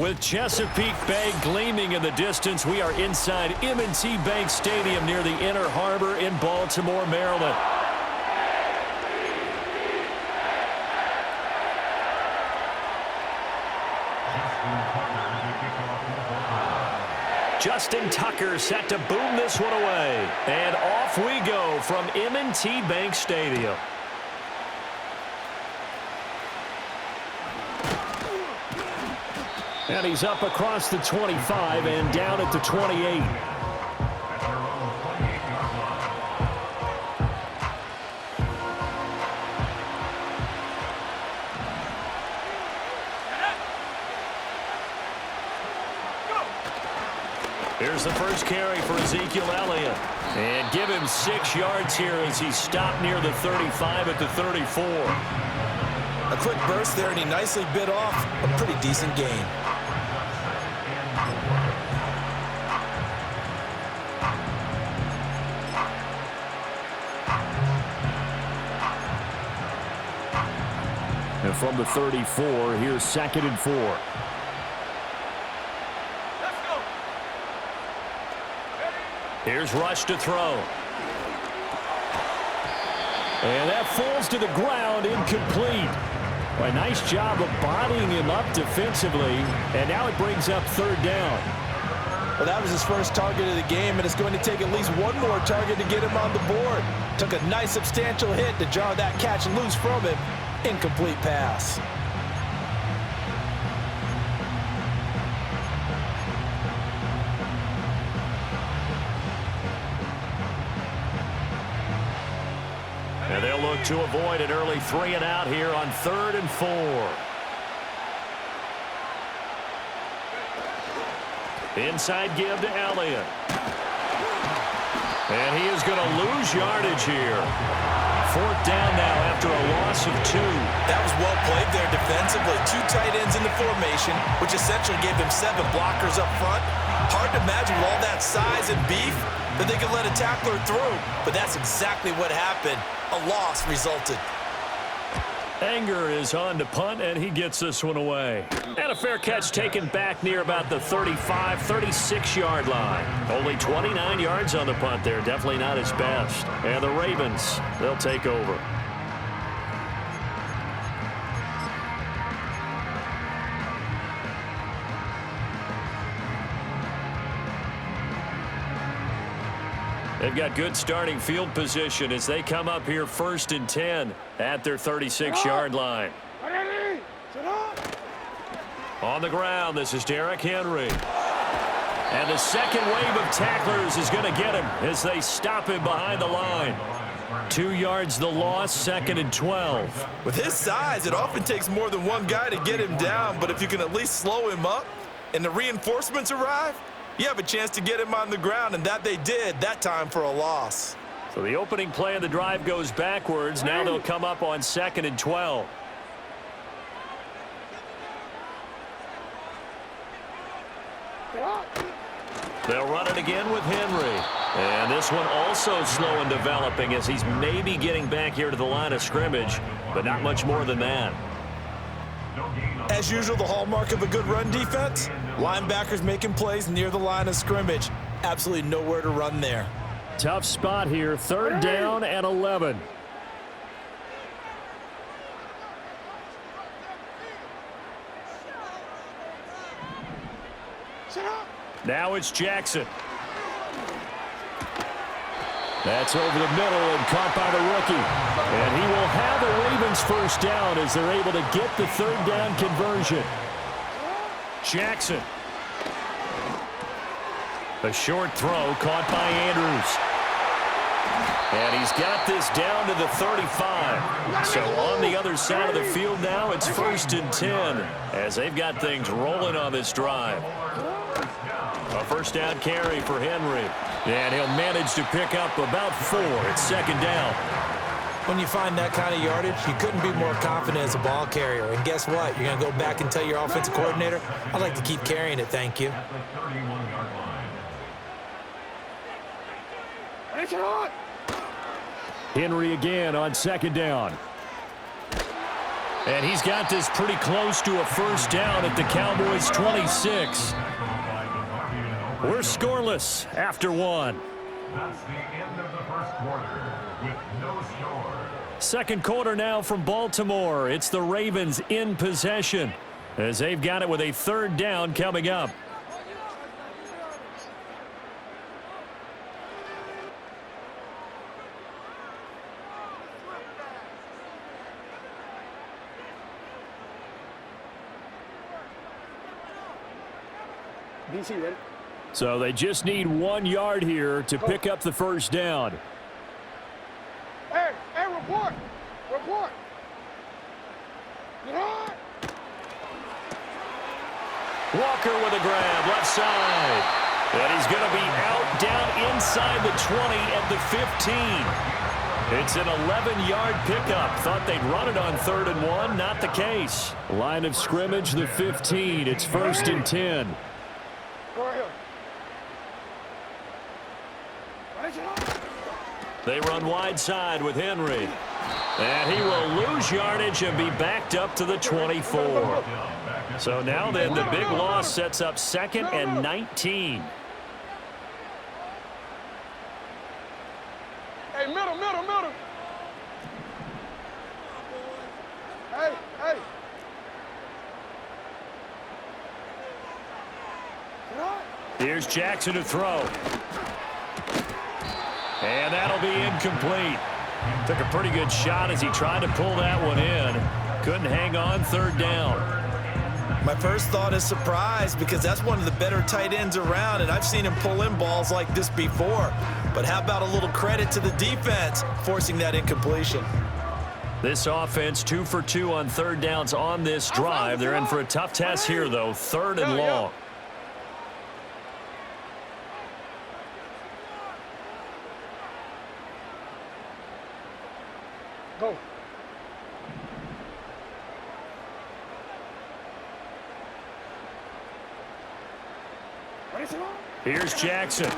With Chesapeake Bay gleaming in the distance, we are inside M&T Bank Stadium near the Inner Harbor in Baltimore, Maryland. Justin Tucker set to boom this one away. And off we go from M&T Bank Stadium. And he's up across the 25 and down at the 28. Here's the first carry for Ezekiel Elliott. And give him 6 yards here as he stopped near the 35 at the 34. A quick burst there, and he nicely bit off a pretty decent gain. And from the 34, here's 2nd and 4. Here's Rush to throw. And that falls to the ground, incomplete. A nice job of bodying him up defensively, and now it brings up 3rd down. Well, that was his first target of the game, and it's going to take at least one more target to get him on the board. Took a nice substantial hit to jar that catch loose from him. Incomplete pass. And they'll look to avoid an early 3 and out here on 3rd and 4. Inside give to Elliott. And he is going to lose yardage here. 4th down now after a loss of 2. That was well played there defensively. 2 tight ends in the formation, which essentially gave him 7 blockers up front. Hard to imagine with all that size and beef that they could let a tackler through. But that's exactly what happened. A loss resulted. Anger is on to punt, and he gets this one away. And a fair catch taken back near about the 35, 36-yard line. Only 29 yards on the punt there. Definitely not his best. And the Ravens, they'll take over. They've got good starting field position as they come up here 1st and 10 at their 36-yard line. On the ground, this is Derrick Henry. And the second wave of tacklers is going to get him as they stop him behind the line. 2 yards the loss, 2nd and 12. With his size, it often takes more than one guy to get him down, but if you can at least slow him up and the reinforcements arrive, you have a chance to get him on the ground, and that they did, that time for a loss. So the opening play of the drive goes backwards. Now they'll come up on 2nd and 12. They'll run it again with Henry. And this one also slow in developing as he's maybe getting back here to the line of scrimmage, but not much more than that. As usual, the hallmark of a good run defense, linebackers making plays near the line of scrimmage. Absolutely nowhere to run there. Tough spot here, 3rd down and 11. Now it's Jackson. That's over the middle and caught by the rookie. And he will have the Ravens 1st down as they're able to get the 3rd down conversion. Jackson. A short throw caught by Andrews. And he's got this down to the 35. So on the other side of the field now, it's 1st and 10 as they've got things rolling on this drive. A 1st down carry for Henry. And he'll manage to pick up about 4. It's 2nd down. When you find that kind of yardage, you couldn't be more confident as a ball carrier. And guess what? You're going to go back and tell your offensive coordinator, I'd like to keep carrying it, thank you. Henry again on 2nd down. And he's got this pretty close to a first down at the Cowboys' 26. We're scoreless after one. That's the end of the first quarter with no score. Second quarter now from Baltimore. It's the Ravens in possession as they've got it with a third down coming up. DC, ready? So they just need 1 yard here to pick up the first down. Hey, report! Report! Get on! Walker with a grab, left side. And he's going to be out down inside the 20 at the 15. It's an 11-yard pickup. Thought they'd run it on 3rd and 1. Not the case. Line of scrimmage, the 15. It's 1st and 10. Go right here. They run wide side with Henry. And he will lose yardage and be backed up to the 24. So now then the big loss sets up 2nd and 19. Hey, middle. Hey. Get on. Here's Jackson to throw. And that'll be incomplete. Took a pretty good shot as he tried to pull that one in. Couldn't hang on 3rd down. My first thought is surprise because that's one of the better tight ends around, and I've seen him pull in balls like this before. But how about a little credit to the defense forcing that incompletion? This offense 2 for 2 on 3rd downs on this drive. They're in for a tough test here, though. 3rd and long. Go. Here's Jackson.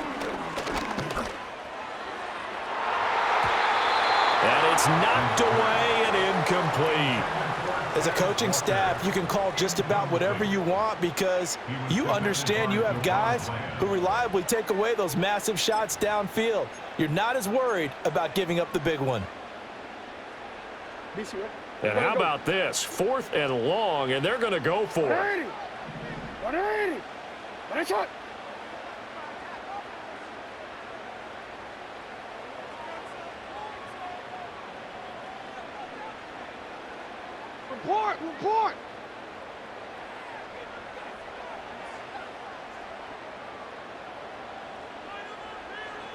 And it's knocked away and incomplete. As a coaching staff, you can call just about whatever you want because you understand you have guys who reliably take away those massive shots downfield. You're not as worried about giving up the big one. And how about this? 4th and long, and they're going to go for it. 180. Nice shot. Report.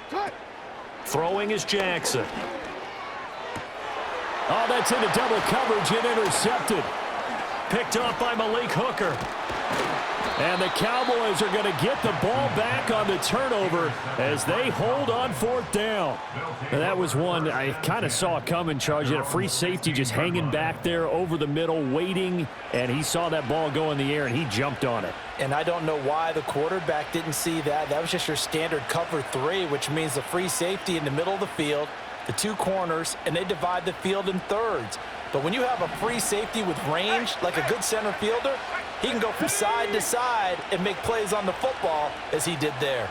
Cut. Throwing is Jackson. Oh, that's into double coverage and intercepted. Picked off by Malik Hooker. And the Cowboys are going to get the ball back on the turnover as they hold on 4th down. And that was one I kind of saw coming, Charles. You had a free safety just hanging back there over the middle, waiting, and he saw that ball go in the air, and he jumped on it. And I don't know why the quarterback didn't see that. That was just your standard cover 3, which means the free safety in the middle of the field, the 2 corners, and they divide the field in thirds. But when you have a free safety with range, like a good center fielder, he can go from side to side and make plays on the football as he did there.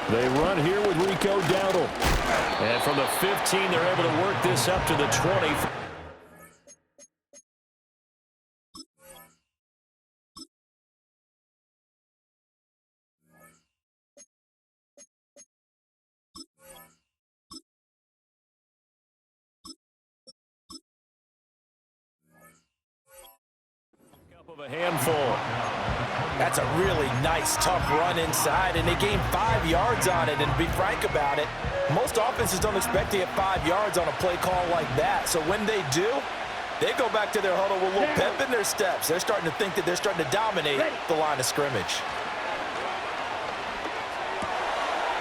They run here with Rico Dowdle. And from the 15, they're able to work this up to the 20. Of a handful. That's a really nice, tough run inside, and they gained 5 yards on it. And to be frank about it, most offenses don't expect to get 5 yards on a play call like that. So when they do, they go back to their huddle with a little pep in their steps. They're starting to think that they're starting to dominate the line of scrimmage.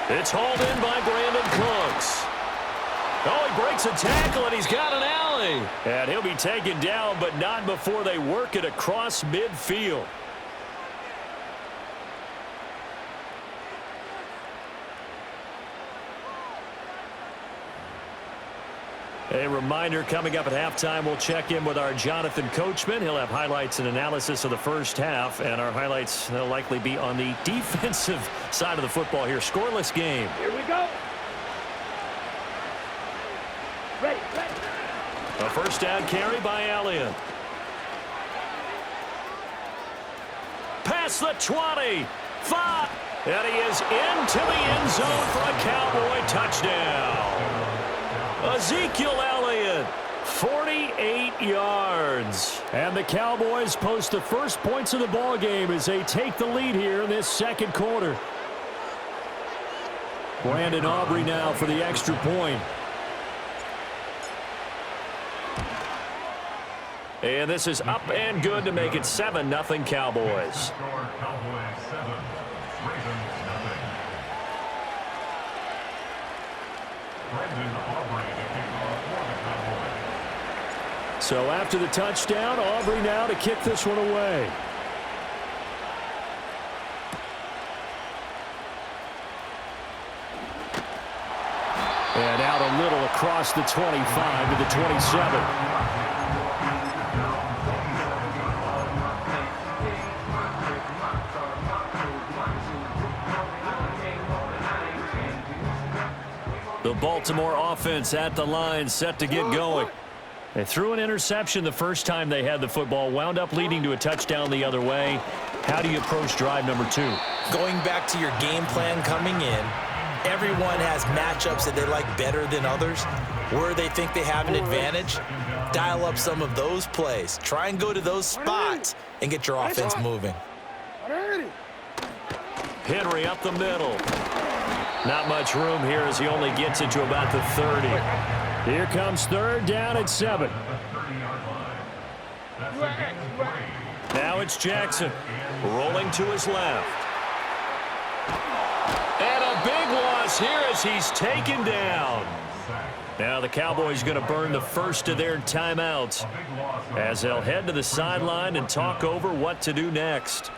It's hauled in by Brandon Cooks. Oh, he breaks a tackle, and he's got an alley. And he'll be taken down, but not before they work it across midfield. A reminder, coming up at halftime, we'll check in with our Jonathan Coachman. He'll have highlights and analysis of the first half, and our highlights will likely be on the defensive side of the football here. Scoreless game. Here we go. Ready. A first down carry by Elliott. Past the 20. 5. And he is into the end zone for a Cowboy touchdown. Ezekiel Elliott, 48 yards. And the Cowboys post the first points of the ball game as they take the lead here in this second quarter. Brandon Aubrey now for the extra point. And this is up and good to make it 7-0 Cowboys. So after the touchdown, Aubrey now to kick this one away. And out a little across the 25 to the 27. The Baltimore offense at the line, set to get going. They threw an interception the first time they had the football, wound up leading to a touchdown the other way. How do you approach drive number 2? Going back to your game plan coming in, everyone has matchups that they like better than others. Where they think they have an advantage, dial up some of those plays. Try and go to those spots and get your offense moving. Henry up the middle. Not much room here as he only gets it to about the 30. Here comes third down at 7. Now it's Jackson rolling to his left. And a big loss here as he's taken down. Now the Cowboys going to burn the first of their timeouts as they'll head to the sideline and talk over what to do next.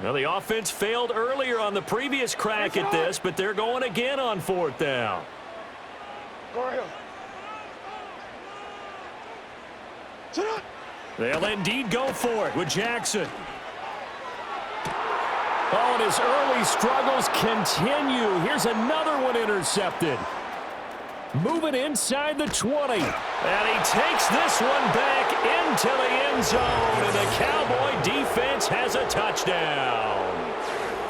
Well, the offense failed earlier on the previous crack at this, but they're going again on fourth down. They'll indeed go for it with Jackson. Oh, and his early struggles continue. Here's another one intercepted. Moving inside the 20. And he takes this one back into the end zone. And the Cowboy defense has a touchdown.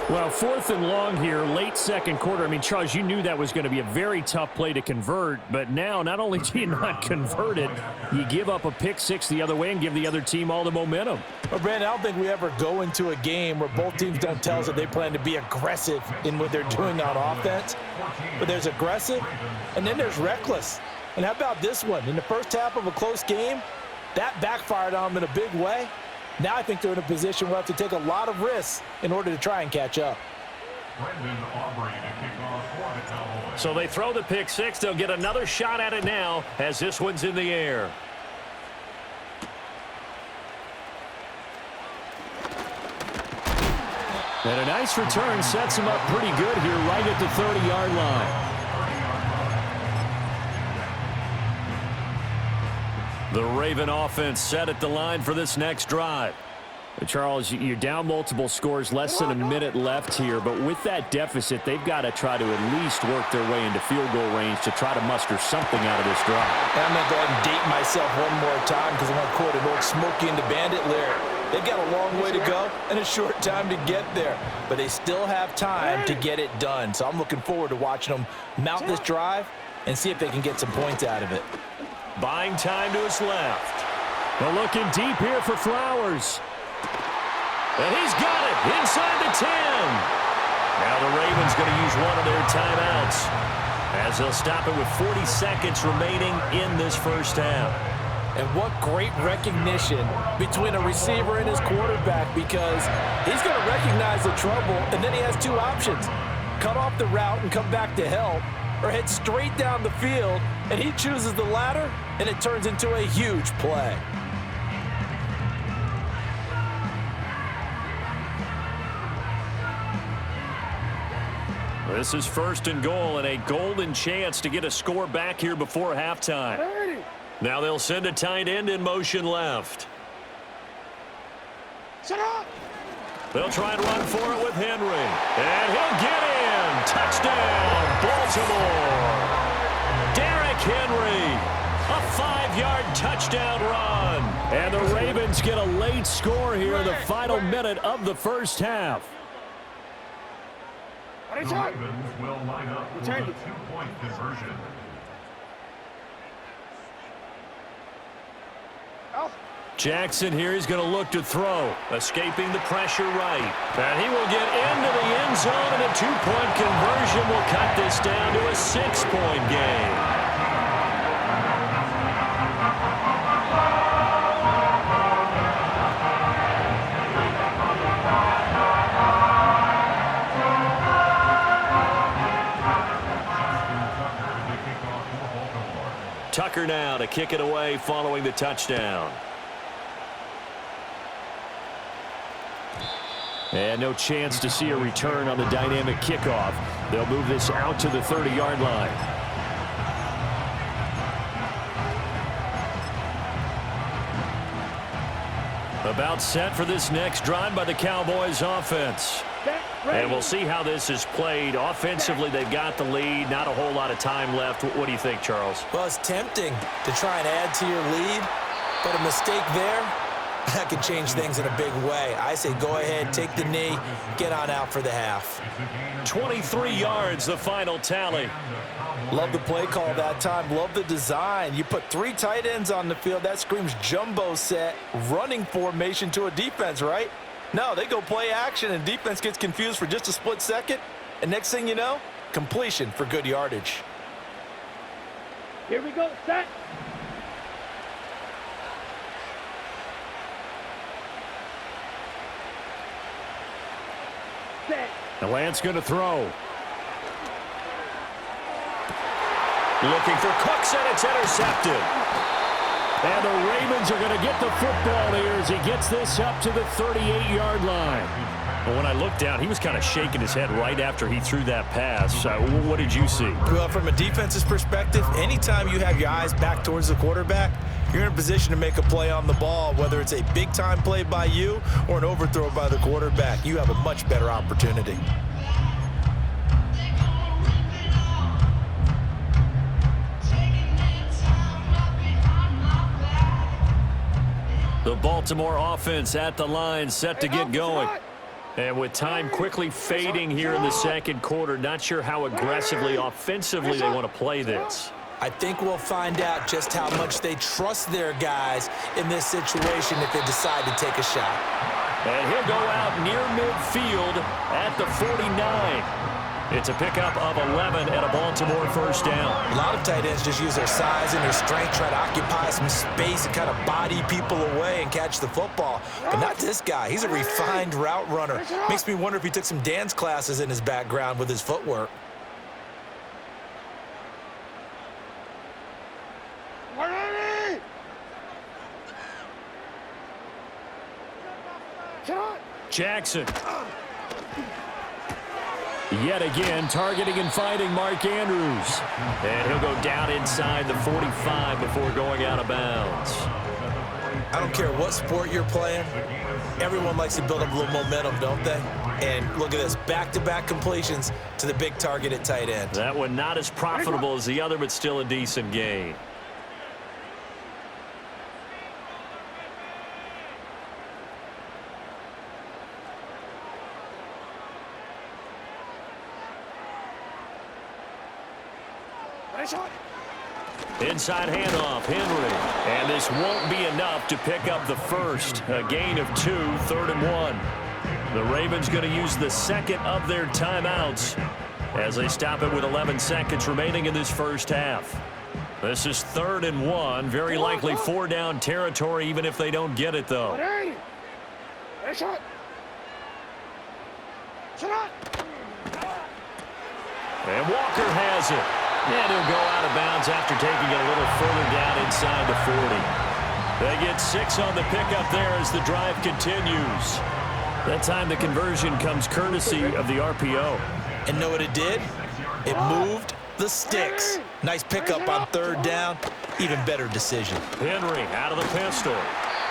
Well, 4th and long here, late second quarter. I mean, Charles, you knew that was going to be a very tough play to convert. But now, not only do you not convert it, you give up a pick six the other way and give the other team all the momentum. Well, Brandon, I don't think we ever go into a game where both teams don't tell us that they plan to be aggressive in what they're doing on offense. But there's aggressive, and then there's reckless. And how about this one? In the first half of a close game, that backfired on them in a big way. Now I think they're in a position where they have to take a lot of risks in order to try and catch up. So they throw the pick six. They'll get another shot at it now as this one's in the air. And a nice return sets him up pretty good here right at the 30-yard line. The Raven offense set at the line for this next drive. Charles, you're down multiple scores, less than a minute left here, but with that deficit, they've got to try to at least work their way into field goal range to try to muster something out of this drive. I'm going to go ahead and date myself one more time because I want to quote an old Smokey and the Bandit lyric. They've got a long way to go and a short time to get there, but they still have time to get it done. So I'm looking forward to watching them mount this drive and see if they can get some points out of it. Buying time to his left. But looking deep here for Flowers. And he's got it inside the 10. Now the Ravens going to use one of their timeouts as they'll stop it with 40 seconds remaining in this first half. And what great recognition between a receiver and his quarterback, because he's going to recognize the trouble, and then he has two options. Cut off the route and come back to help, or head straight down the field, and he chooses the latter, and it turns into a huge play. This is first and goal and a golden chance to get a score back here before halftime. Now they'll send a tight end in motion left. Set up. They'll try and run for it with Henry. And he'll get in. Touchdown, Baltimore. Derrick Henry. A 5-yard touchdown run. And the Ravens get a late score here in the final minute of the first half. The Ravens will line up for the 2-point conversion. Jackson here, he's going to look to throw. Escaping the pressure right. And he will get into the end zone, and a 2-point conversion will cut this down to a 6-point game. Tucker now to kick it away following the touchdown. And no chance to see a return on the dynamic kickoff. They'll move this out to the 30-yard line. About set for this next drive by the Cowboys offense. And we'll see how this is played. Offensively, they've got the lead. Not a whole lot of time left. What do you think, Charles? Well, it's tempting to try and add to your lead, but a mistake there, that could change things in a big way. I say go ahead, take the knee, get on out for the half. 23 yards, the final tally. Love the play call that time. Love the design. You put 3 tight ends on the field. That screams jumbo set, running formation to a defense, right? No, they go play action, and defense gets confused for just a split second. And next thing you know, completion for good yardage. Here we go. Set. Set. The Lance going to throw. Looking for Cooks, and it's intercepted. And the Ravens are going to get the football here as he gets this up to the 38-yard line. Well, when I looked down, he was kind of shaking his head right after he threw that pass. What did you see? Well, from a defense's perspective, anytime you have your eyes back towards the quarterback, you're in a position to make a play on the ball, whether it's a big-time play by you or an overthrow by the quarterback. You have a much better opportunity. The Baltimore offense at the line, set to get going. And with time quickly fading here in the second quarter, not sure how aggressively, offensively they want to play this. I think we'll find out just how much they trust their guys in this situation if they decide to take a shot. And he'll go out near midfield at the 49. It's a pickup of 11 and a Baltimore first down. A lot of tight ends just use their size and their strength, try to occupy some space and kind of body people away and catch the football. But not this guy. He's a refined route runner. Makes me wonder if he took some dance classes in his background with his footwork. Jackson. Yet again, targeting and fighting Mark Andrews. And he'll go down inside the 45 before going out of bounds. I don't care what sport you're playing. Everyone likes to build up a little momentum, don't they? And look at this, back-to-back completions to the big target at tight end. That one not as profitable as the other, but still a decent gain. Inside handoff, Henry. And this won't be enough to pick up the first. A gain of 2, 3rd and 1. The Ravens going to use the second of their timeouts as they stop it with 11 seconds remaining in this first half. This is 3rd and 1. Very likely 4-down territory even if they don't get it, though. And Walker has it. And he'll go out of bounds after taking it a little further down inside the 40. They get 6 on the pickup there as the drive continues. That time the conversion comes courtesy of the RPO. And know what it did? It moved the sticks. Nice pickup on third down. Even better decision. Henry out of the pistol.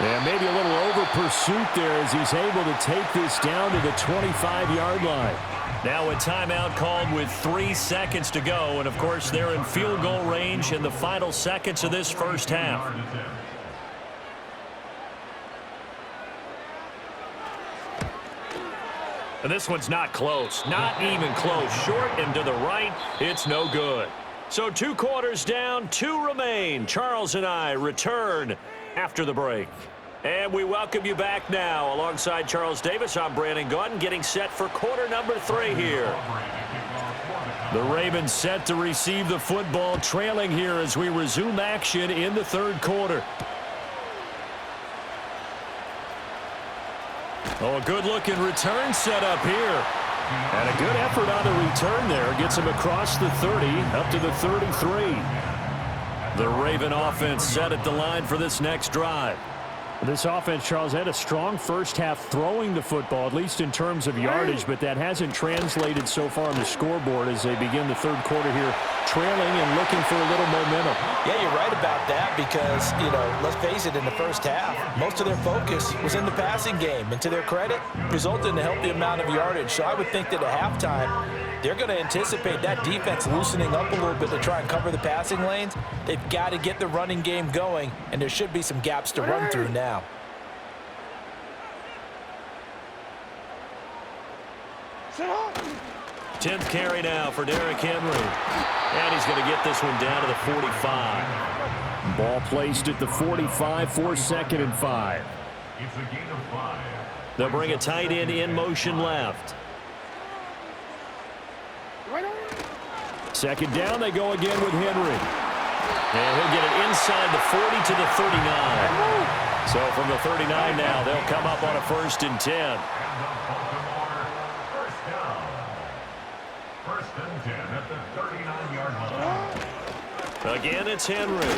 And maybe a little over pursuit there as he's able to take this down to the 25-yard line. Now a timeout called with 3 seconds to go. And, of course, they're in field goal range in the final seconds of this first half. And this one's not close. Not even close. Short and to the right. It's no good. So 2 quarters down, 2 remain. Charles and I return after the break. And we welcome you back now. Alongside Charles Davis, I'm Brandon Gaudin, getting set for quarter number 3 here. The Ravens set to receive the football, trailing here as we resume action in the third quarter. Oh, a good-looking return set up here. And a good effort on the return there. Gets him across the 30, up to the 33. The Raven offense set at the line for this next drive. This offense, Charles, had a strong first half throwing the football, at least in terms of yardage, but that hasn't translated so far on the scoreboard as they begin the third quarter here, trailing and looking for a little momentum. Yeah, you're right about that because, let's face it, in the first half, most of their focus was in the passing game. And to their credit, resulted in a healthy amount of yardage. So I would think that at halftime, they're going to anticipate that defense loosening up a little bit to try and cover the passing lanes. They've got to get the running game going, and there should be some gaps to run through now. Tenth carry now for Derrick Henry. And he's going to get this one down to the 45. Ball placed at the 45 for 2nd and 5. It's a gain of 5. They'll bring a tight end in motion left. Second down, they go again with Henry. And he'll get it inside the 40 to the 39. So from the 39 now, they'll come up on a 1st and 10. And the Baltimore first down. 1st and 10 at the 39-yard line. Again, it's Henry.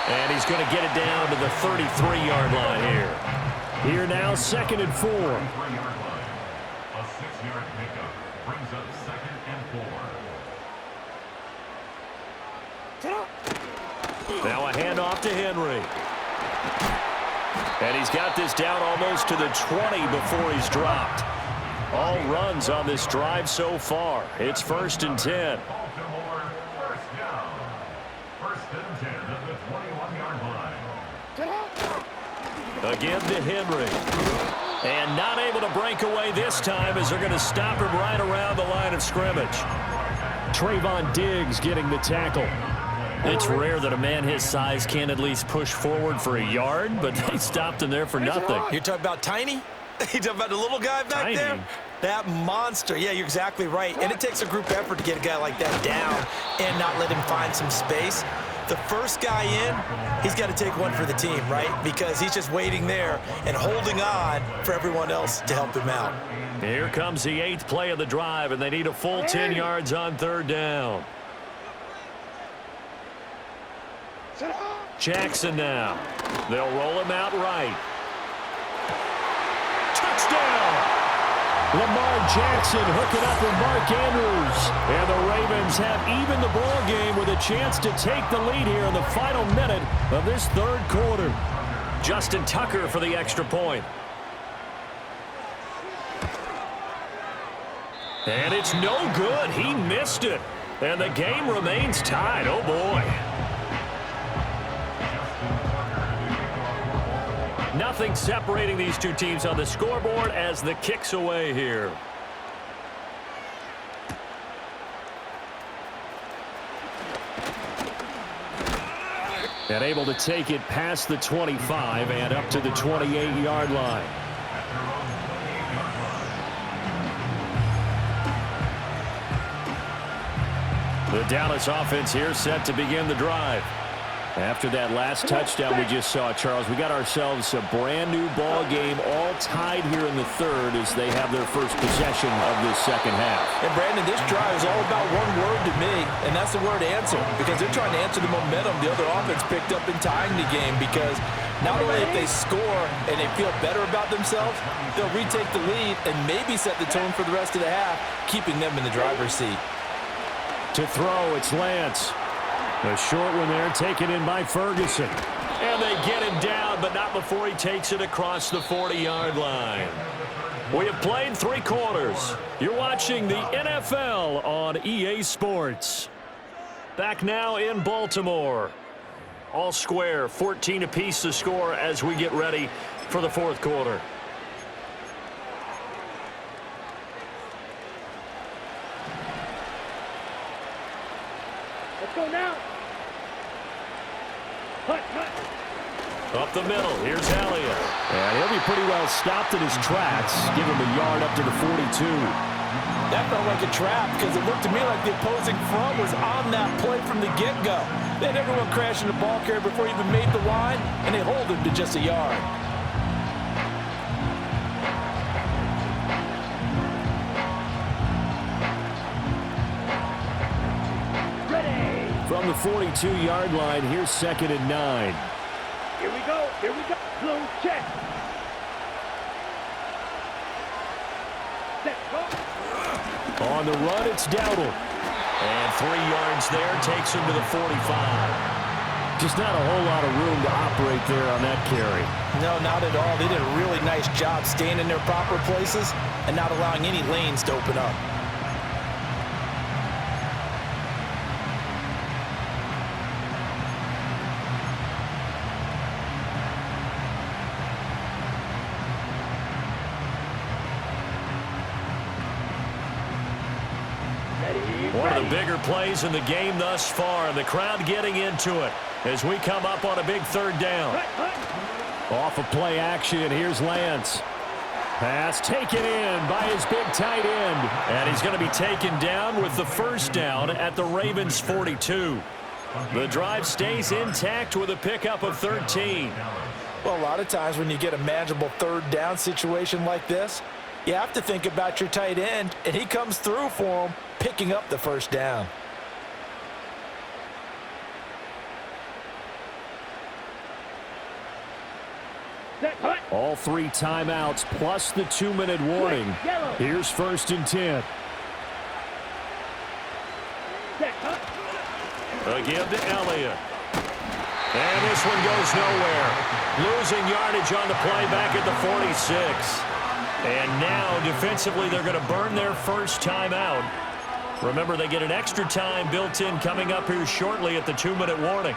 And he's going to get it down to the 33-yard line here. Here now, 2nd and 4. 33-yard line. A 6-yard pickup brings up 2nd and 4. Now a handoff to Henry. And he's got this down almost to the 20 before he's dropped. All runs on this drive so far. It's 1st and 10. Baltimore first down. 1st and 10 at the 21-yard line. Again to Henry. And not able to break away this time as they're going to stop him right around the line of scrimmage. Trayvon Diggs getting the tackle. It's rare that a man his size can at least push forward for a yard, but they stopped him there for nothing. You're talking about Tiny? You're talking about the little guy back there? That monster. Yeah, you're exactly right. And it takes a group effort to get a guy like that down and not let him find some space. The first guy in, he's got to take one for the team, right? Because he's just waiting there and holding on for everyone else to help him out. Here comes the 8th play of the drive, and they need a full 10 yards on 3rd down. Jackson now. They'll roll him out right. Touchdown! Lamar Jackson hooking up with Mark Andrews. And the Ravens have evened the ball game with a chance to take the lead here in the final minute of this third quarter. Justin Tucker for the extra point. And it's no good. He missed it. And the game remains tied. Oh, boy. Nothing separating these two teams on the scoreboard as the kick's away here. And able to take it past the 25 and up to the 28-yard line. The Dallas offense here set to begin the drive. After that last touchdown we just saw, Charles, we got ourselves a brand new ball game, all tied here in the third as they have their first possession of this second half. And Brandon, this drive is all about one word to me, and that's the word answer, because they're trying to answer the momentum the other offense picked up in tying the game, because not only if they score and they feel better about themselves, they'll retake the lead and maybe set the tone for the rest of the half, keeping them in the driver's seat. To throw, it's Lance. A short one there, taken in by Ferguson. And they get him down, but not before he takes it across the 40-yard line. We have played 3 quarters. You're watching the NFL on EA Sports. Back now in Baltimore. All square, 14 apiece to score as we get ready for the fourth quarter. Let's go now. Cut. Up the middle, here's Elliott. And he'll be pretty well stopped in his tracks. Give him a yard up to the 42. That felt like a trap because it looked to me like the opposing front was on that play from the get-go. They had everyone crashing the ball carrier before he even made the line, and they hold him to just a yard. From the 42-yard line, here's 2nd and 9. Here we go. Blue check. Set, go. On the run, it's Dowdle. And 3 yards there, takes him to the 45. Just not a whole lot of room to operate there on that carry. No, not at all. They did a really nice job staying in their proper places and not allowing any lanes to open up. One of the bigger plays in the game thus far, and the crowd getting into it as we come up on a big 3rd down. Off of play action, here's Lance. Pass taken in by his big tight end. And he's going to be taken down with the 1st down at the Ravens' 42. The drive stays intact with a pickup of 13. Well, a lot of times when you get a manageable 3rd down situation like this, you have to think about your tight end, and he comes through for him, picking up the 1st down. All 3 timeouts plus the 2-minute warning. Here's 1st and 10. Again to Elliott. And this one goes nowhere. Losing yardage on the play back at the 46. And now, defensively, they're going to burn their 1st timeout. Remember, they get an extra time built in coming up here shortly at the 2-minute warning.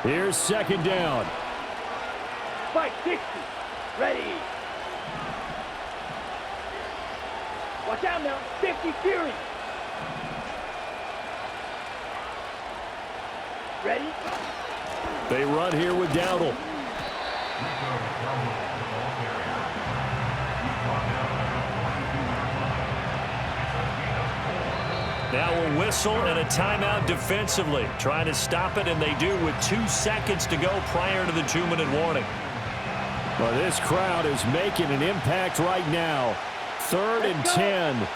Here's 2nd down. 560. Ready. Watch out now. 50 Fury. Ready. They run here with Dowdle. Now a whistle and a timeout defensively. Trying to stop it, and they do with 2 seconds to go prior to the 2-minute warning. Well, this crowd is making an impact right now. 3rd and 10.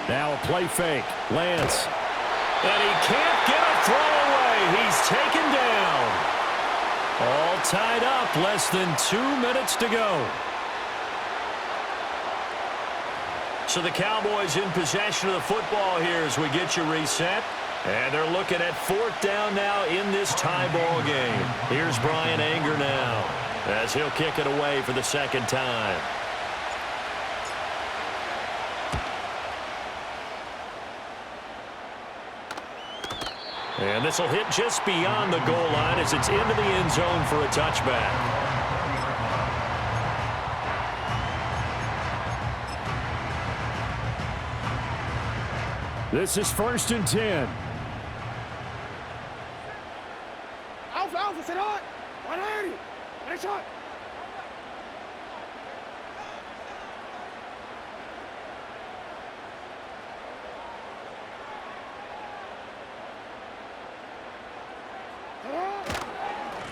Now a play fake. Lance. And he can't get a throw away. He's taken down. All tied up. Less than 2 minutes to go. So the Cowboys in possession of the football here as we get you reset. And they're looking at 4th down now in this tie ball game. Here's Brian Anger now as he'll kick it away for the 2nd time. And this will hit just beyond the goal line as it's into the end zone for a touchback. This is 1st and 10. Alfa, sit on. 180. Nice shot.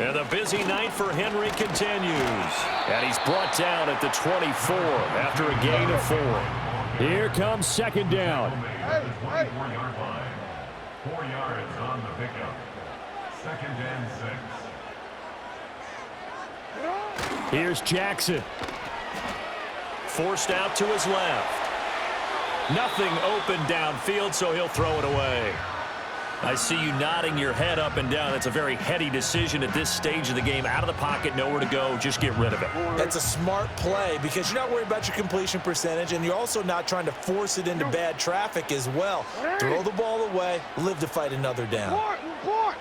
And the busy night for Henry continues. And he's brought down at the 24 after a gain of 4. Here comes second down. Hey, 24-yard line. 4 yards on the pickup. 2nd and 6. Here's Jackson. Forced out to his left. Nothing open downfield, so he'll throw it away. I see you nodding your head up and down. It's a very heady decision at this stage of the game. Out of the pocket, nowhere to go. Just get rid of it. That's a smart play because you're not worried about your completion percentage, and you're also not trying to force it into bad traffic as well. Throw the ball away, live to fight another down. Report!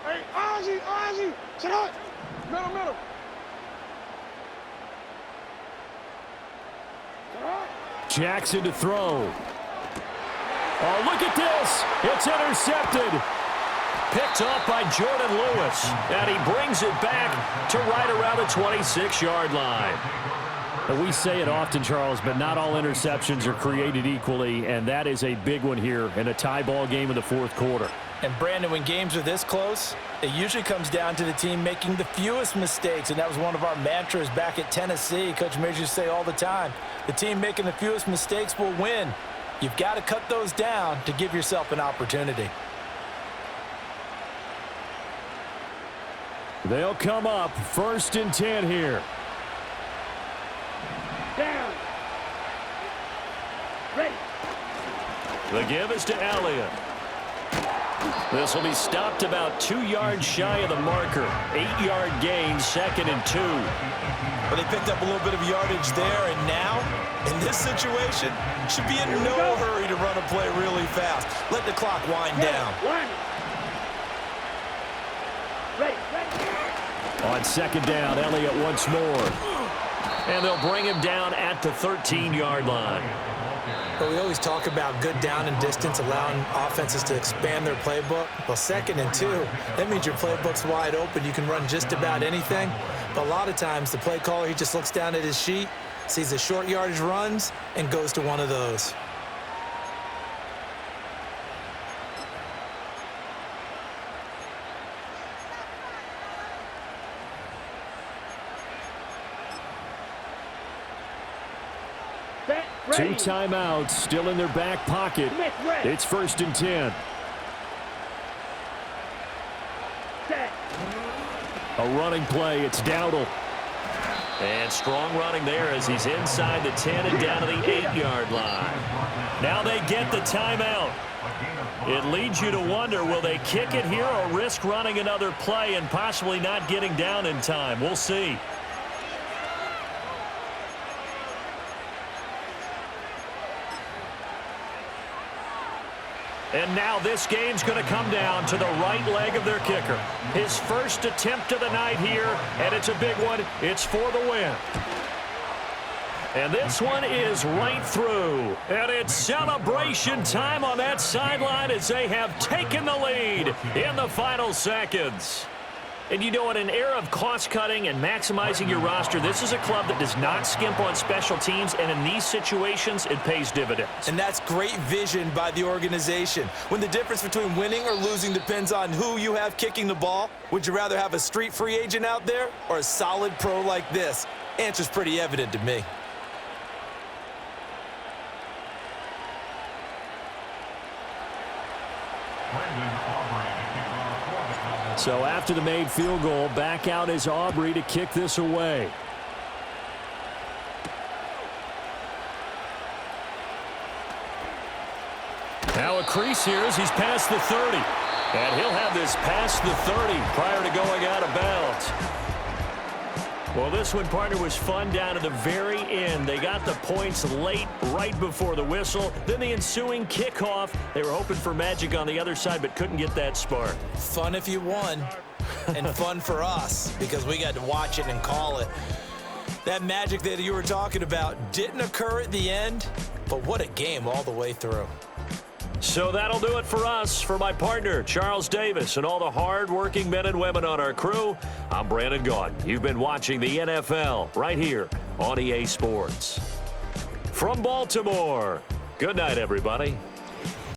Hey, Ozzy! Sit up! Middle! Jackson to throw. Oh, look at this. It's intercepted. Picked off by Jordan Lewis. And he brings it back to right around the 26-yard line. And we say it often, Charles, but not all interceptions are created equally, and that is a big one here in a tie ball game in the fourth quarter. And, Brandon, when games are this close, it usually comes down to the team making the fewest mistakes, and that was one of our mantras back at Tennessee. Coach Mears used to say all the time, the team making the fewest mistakes will win. You've got to cut those down to give yourself an opportunity. They'll come up 1st and 10 here. Down. Ready. The give is to Elliott. This will be stopped about 2 yards shy of the marker. 8-yard gain, 2nd and 2. Well, they picked up a little bit of yardage there, and now, in this situation, should be in no hurry to run a play really fast. Let the clock wind down. Ready. On 2nd down, Elliott once more. And they'll bring him down at the 13-yard line. But we always talk about good down and distance, allowing offenses to expand their playbook. Well, 2nd and 2, that means your playbook's wide open. You can run just about anything. But a lot of times, the play caller, he just looks down at his sheet, sees the short yardage runs, and goes to one of those. Two timeouts still in their back pocket. It's 1st and 10. A running play. It's Dowdle. And strong running there as he's inside the 10 and down to the 8-yard line. Now they get the timeout. It leads you to wonder, will they kick it here or risk running another play and possibly not getting down in time? We'll see. And now this game's going to come down to the right leg of their kicker. His first attempt of the night here, and it's a big one. It's for the win. And this one is right through. And it's celebration time on that sideline as they have taken the lead in the final seconds. And you know, in an era of cost-cutting and maximizing your roster, this is a club that does not skimp on special teams, and in these situations, it pays dividends. And that's great vision by the organization. When the difference between winning or losing depends on who you have kicking the ball, would you rather have a street free agent out there or a solid pro like this? Answer's pretty evident to me. So after the made field goal, back out is Aubrey to kick this away. Now a crease here as he's past the 30. And he'll have this past the 30 prior to going out of bounds. Well, this one, partner, was fun down to the very end. They got the points late, right before the whistle. Then the ensuing kickoff. They were hoping for magic on the other side, but couldn't get that spark. Fun if you won, and fun for us because we got to watch it and call it. That magic that you were talking about didn't occur at the end, but what a game all the way through. So that'll do it for us. For my partner, Charles Davis, and all the hard-working men and women on our crew, I'm Brandon Gaudin. You've been watching the NFL right here on EA Sports. From Baltimore, good night, everybody.